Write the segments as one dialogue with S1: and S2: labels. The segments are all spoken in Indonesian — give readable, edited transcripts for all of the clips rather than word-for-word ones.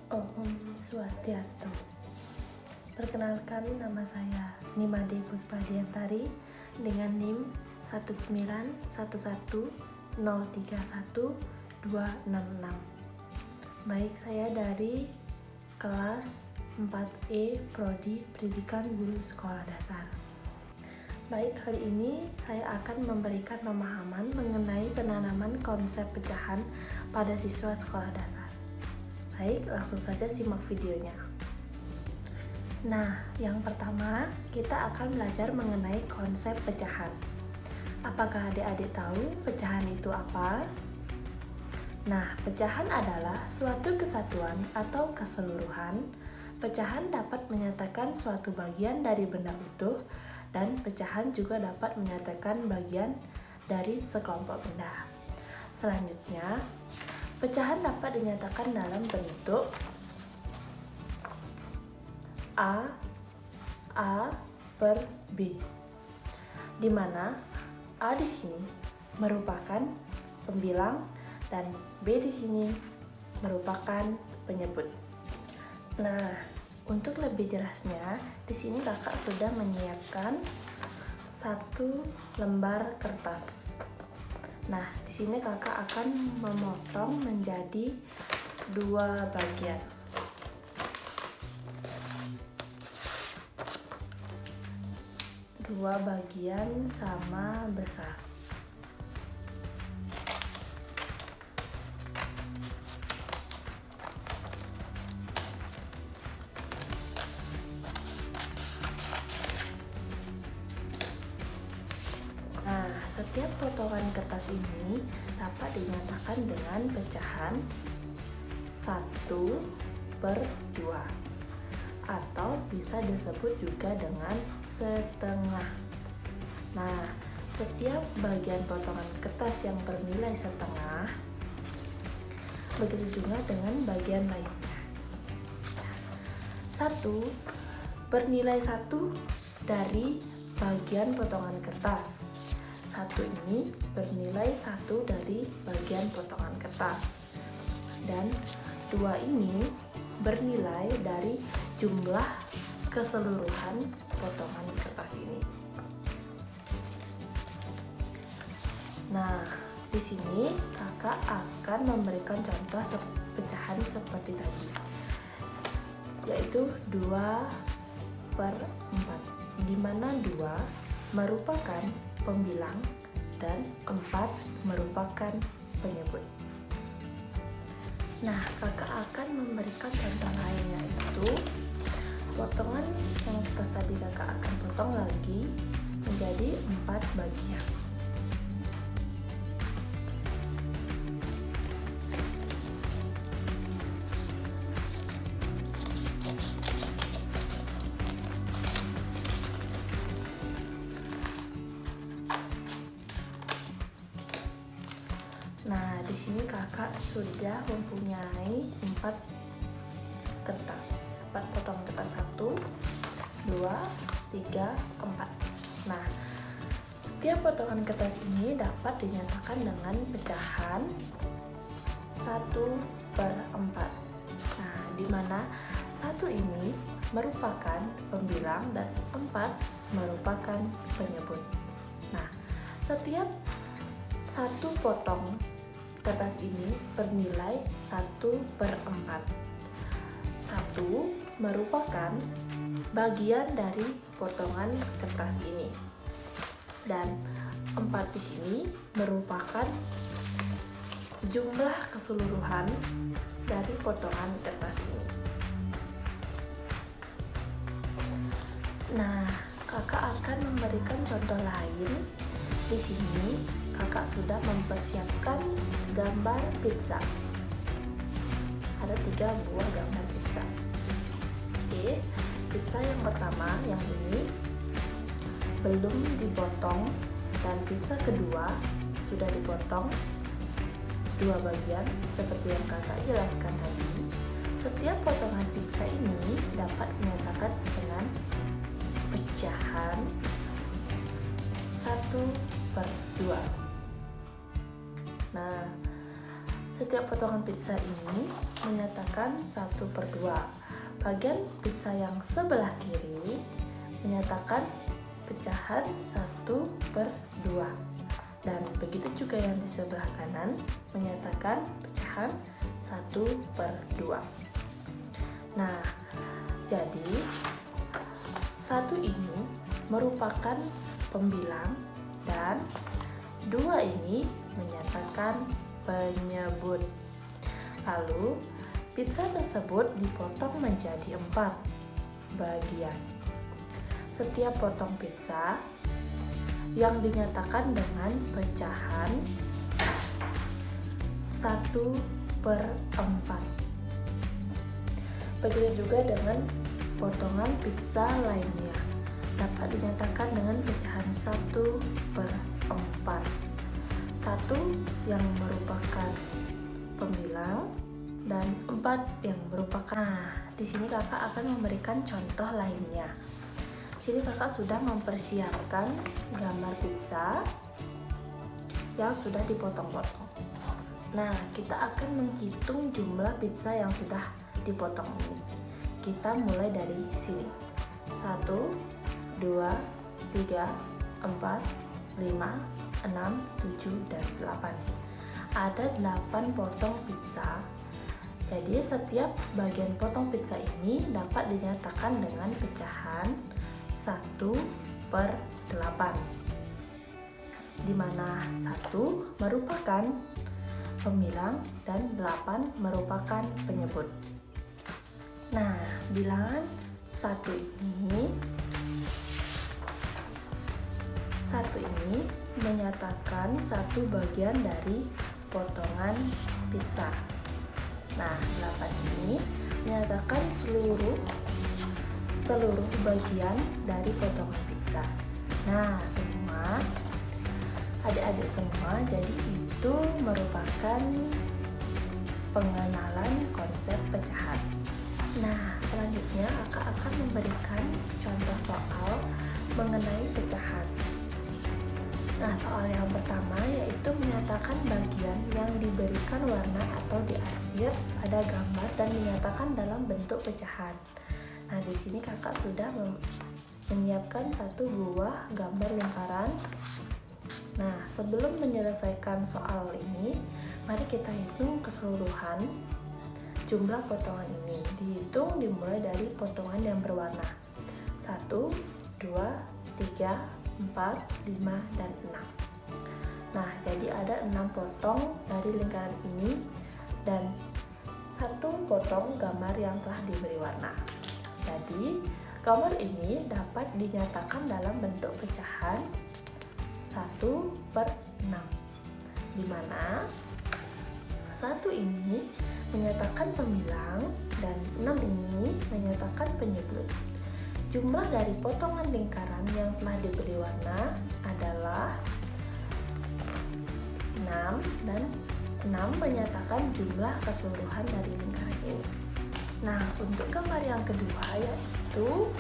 S1: Om Swastiastu. Perkenalkan, nama saya Nimade Puspadiantari dengan NIM 1911031 Baik, saya dari kelas 4E Prodi Pendidikan Guru Sekolah Dasar. Baik, kali ini saya akan memberikan pemahaman mengenai penanaman konsep pecahan pada siswa sekolah dasar. Baik, langsung saja simak videonya. Nah, yang pertama kita akan belajar mengenai konsep pecahan. Apakah adik-adik tahu pecahan itu apa? Nah, pecahan adalah suatu kesatuan atau keseluruhan. Pecahan dapat menyatakan suatu bagian dari benda utuh, dan pecahan juga dapat menyatakan bagian dari sekelompok benda. Selanjutnya, pecahan dapat dinyatakan dalam bentuk A per B, di mana A di sini merupakan pembilang dan B di sini merupakan penyebut. Nah, untuk lebih jelasnya, di sini kakak sudah menyiapkan satu lembar kertas. Nah, di sini kakak akan memotong menjadi dua bagian. Dua bagian sama besar. Nah, setiap potongan kertas ini dapat dinyatakan dengan pecahan 1/2 atau bisa disebut juga dengan setengah. Nah, setiap bagian potongan kertas yang bernilai setengah, begitu juga dengan bagian lainnya. 1 bernilai 1 dari bagian potongan kertas. 1 ini bernilai 1 dari bagian potongan kertas, dan 2 ini bernilai dari jumlah keseluruhan potongan kertas ini. Nah, di sini kakak akan memberikan contoh pecahan seperti tadi, yaitu 2/4, di mana 2 merupakan pembilang dan 4 merupakan penyebut. Nah, kakak akan memberikan contoh lainnya, yaitu potongan yang kertas tadi kakak akan potong lagi menjadi 4 bagian. Nah, di sini kakak sudah mempunyai 4 kertas, 4 potongan kertas, 1, 2, 3, 4. Nah, setiap potongan kertas ini dapat dinyatakan dengan pecahan 1/4. Nah, di mana 1 ini merupakan pembilang dan 4 merupakan penyebut. Nah, setiap 1 potong kertas ini bernilai 1/4. 1 merupakan bagian dari potongan kertas ini, dan 4 di sini merupakan jumlah keseluruhan dari potongan kertas ini. Nah, kakak akan memberikan contoh lain. Di sini kakak sudah mempersiapkan gambar pizza. Ada 3 buah gambar pizza. Oke, pizza yang pertama, yang ini belum dipotong, dan pizza kedua sudah dipotong 2 bagian seperti yang kakak jelaskan tadi. Setiap potongan pizza ini dapat dinyatakan dengan pecahan 1/2. Nah, Setiap potongan pizza ini menyatakan 1/2. Bagian pizza yang sebelah kiri menyatakan pecahan 1/2. Dan begitu juga yang di sebelah kanan menyatakan pecahan 1/2. Nah, jadi 1 ini merupakan pembilang dan 2 ini menyatakan penyebut. Lalu pizza tersebut dipotong menjadi 4 bagian. Setiap potong pizza yang dinyatakan dengan pecahan 1/4. Begitu juga dengan potongan pizza lainnya, dapat dinyatakan dengan pecahan 1/4. 1 yang merupakan pembilang dan 4 yang merupakan. Nah, di sini kakak akan memberikan contoh lainnya. Jadi kakak sudah mempersiapkan gambar pizza yang sudah dipotong-potong. Nah, kita akan menghitung jumlah pizza yang sudah dipotong ini. Kita mulai dari sini. 1, 2, 3, 4, 5, 6, 7, dan 8. Ada 8 potong pizza. Jadi setiap bagian potong pizza ini dapat dinyatakan dengan pecahan 1/8, di mana 1 merupakan pembilang dan 8 merupakan penyebut. Nah, bilangan 1 ini menyatakan 1 bagian dari potongan pizza. Nah, 8 ini menyatakan seluruh bagian dari potongan pizza. Nah, semua adik-adik semua, jadi itu merupakan pengenalan konsep pecahan. Nah, selanjutnya kakak akan memberikan contoh soal mengenai pecahan. Nah, soal yang pertama yaitu menyatakan bagian yang diberikan warna atau diarsir pada gambar dan dinyatakan dalam bentuk pecahan. Nah, di sini kakak sudah menyiapkan 1 buah gambar lingkaran. Nah, sebelum menyelesaikan soal ini, mari kita hitung keseluruhan jumlah potongan ini. Dihitung dimulai dari potongan yang berwarna. 1, 2, 3, 4, 5, dan 6. Nah, jadi ada 6 potong dari lingkaran ini dan 1 potong gambar yang telah diberi warna. Jadi, gambar ini dapat dinyatakan dalam bentuk pecahan 1/6, di mana 1 ini menyatakan pembilang dan 6 ini menyatakan penyebut. Jumlah dari potongan lingkaran yang telah diberi warna adalah 6 dan 6 menyatakan jumlah keseluruhan dari lingkaran ini. Nah, untuk gambar yang kedua yaitu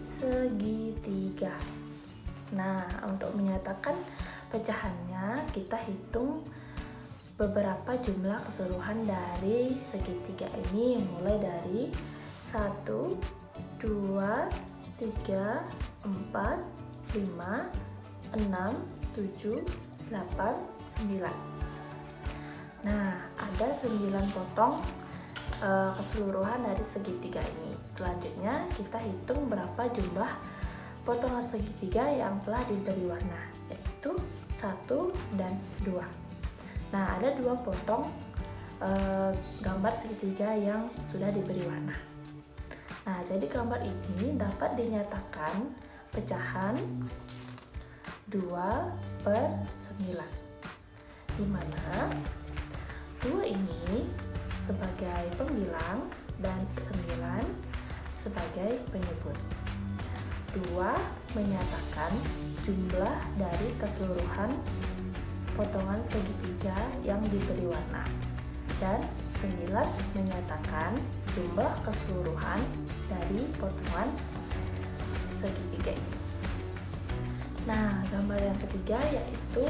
S1: segitiga. Nah, untuk menyatakan pecahannya kita hitung beberapa jumlah keseluruhan dari segitiga ini, mulai dari 1, 2, 3, 4, 5, 6, 7, 8, 9. Nah, ada 9 potong keseluruhan dari segitiga ini. Selanjutnya kita hitung berapa jumlah potongan segitiga yang telah diberi warna, yaitu 1 dan 2. Nah, ada 2 potong gambar segitiga yang sudah diberi warna. Nah, jadi gambar ini dapat dinyatakan pecahan 2/9, di mana 2 ini sebagai pembilang dan 9 sebagai penyebut. 2 menyatakan jumlah dari keseluruhan potongan segitiga yang diberi warna, dan 9 menyatakan jumlah keseluruhan dari potongan segitiga ini. Nah, gambar yang ketiga yaitu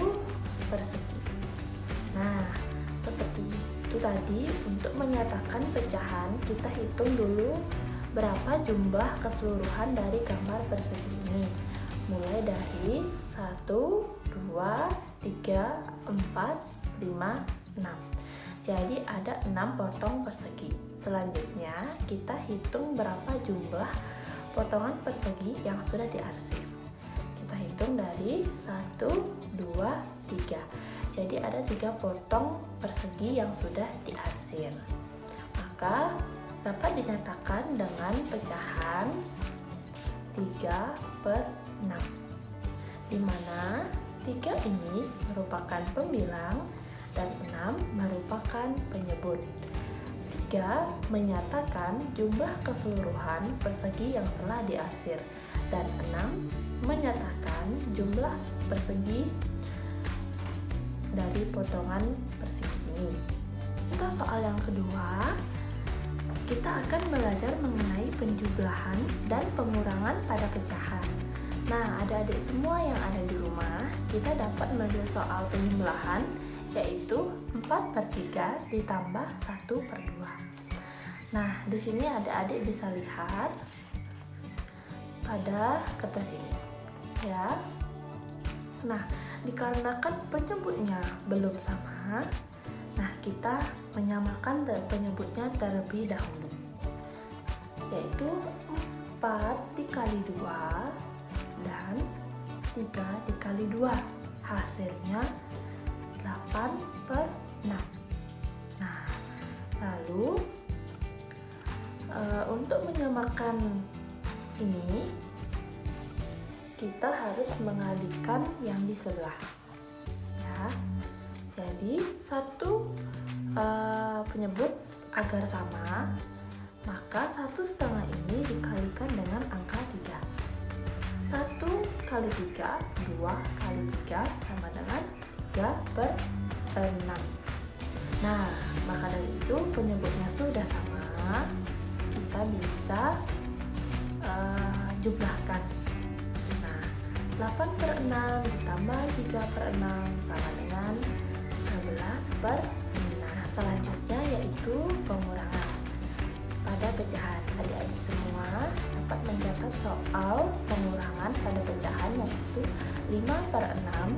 S1: persegi. Nah, seperti itu tadi. Untuk menyatakan pecahan, kita hitung dulu berapa jumlah keseluruhan dari gambar persegi ini. Mulai dari 1, 2, 3, 4, 5, 6. Jadi ada 6 potong persegi. Selanjutnya kita hitung berapa jumlah potongan persegi yang sudah diarsip. Kita hitung dari 1, 2, 3. Jadi ada 3 potong persegi yang sudah diarsir. Maka dapat dinyatakan dengan pecahan 3/6, di mana 3 ini merupakan pembilang dan 6 merupakan penyebut. 3 menyatakan jumlah keseluruhan persegi yang telah diarsir, dan 6 menyatakan jumlah persegi dari potongan persegi ini. Untuk soal yang kedua, kita akan belajar mengenai penjumlahan dan pengurangan pada pecahan. Nah, adik-adik semua yang ada di rumah, kita dapat menulis soal penjumlahan, yaitu 4/3 ditambah 1/2. Nah, di sini adik-adik bisa lihat pada kertas ini, ya. Nah, dikarenakan penyebutnya belum sama, nah kita menyamakan penyebutnya terlebih dahulu, yaitu 4 dikali 2 dan 3 dikali 2, hasilnya 8/6. Nah, lalu untuk menyamakan ini, kita harus mengalihkan yang di sebelah, ya. Jadi satu penyebut agar sama, maka 1/2 ini dikalikan dengan angka 3. 1 kali 3, 2 kali 3 sama dengan 3/6. Nah, maka dari itu penyebutnya sudah sama, kita bisa jumlahkan. Nah, 8/6 ditambah 3/6 sama dengan 11/6. Selanjutnya yaitu pengurangan pada pecahan. Adik-adik semua dapat mencatat soal pengurangan pada pecahan, yaitu 5/6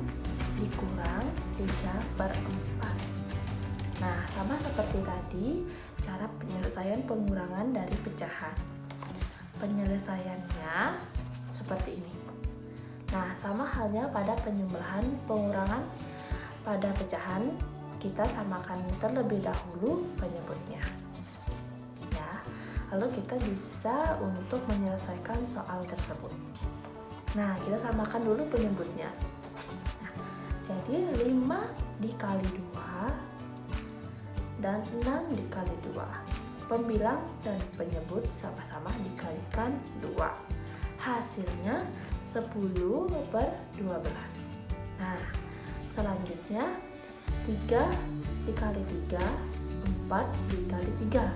S1: dikurang 3/4. Nah, sama seperti tadi, cara penyelesaian pengurangan dari pecahan. Penyelesaiannya seperti ini. Nah, sama halnya pada penjumlahan, pengurangan pada pecahan, kita samakan terlebih dahulu penyebutnya, ya. Lalu kita bisa untuk menyelesaikan soal tersebut. Nah, kita samakan dulu penyebutnya. Nah, jadi 5 dikali 2 dan 6 dikali 2. Pembilang dan penyebut sama-sama dikalikan 2. Hasilnya 10/12. Nah, selanjutnya 3 dikali 3, 4 dikali 3.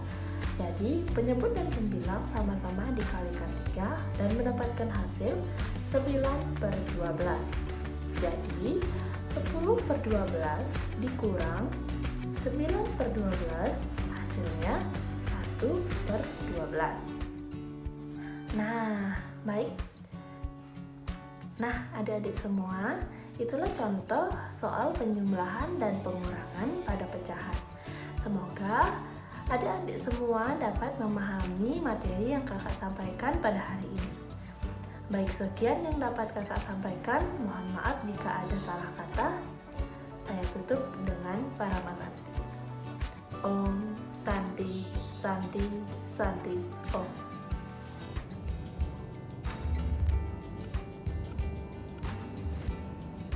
S1: Jadi penyebut dan pembilang sama-sama dikalikan 3 dan mendapatkan hasil 9/12. Jadi 10/12 dikurang 9/12, hasilnya 1/12. Nah, baik. Nah, adik-adik semua, itulah contoh soal penjumlahan dan pengurangan pada pecahan. Semoga adik-adik semua dapat memahami materi yang kakak sampaikan pada hari ini. Baik, sekian yang dapat kakak sampaikan. Mohon maaf jika ada salah kata. Saya tutup dengan Paramasanti. Om Santi Santi Santi Om.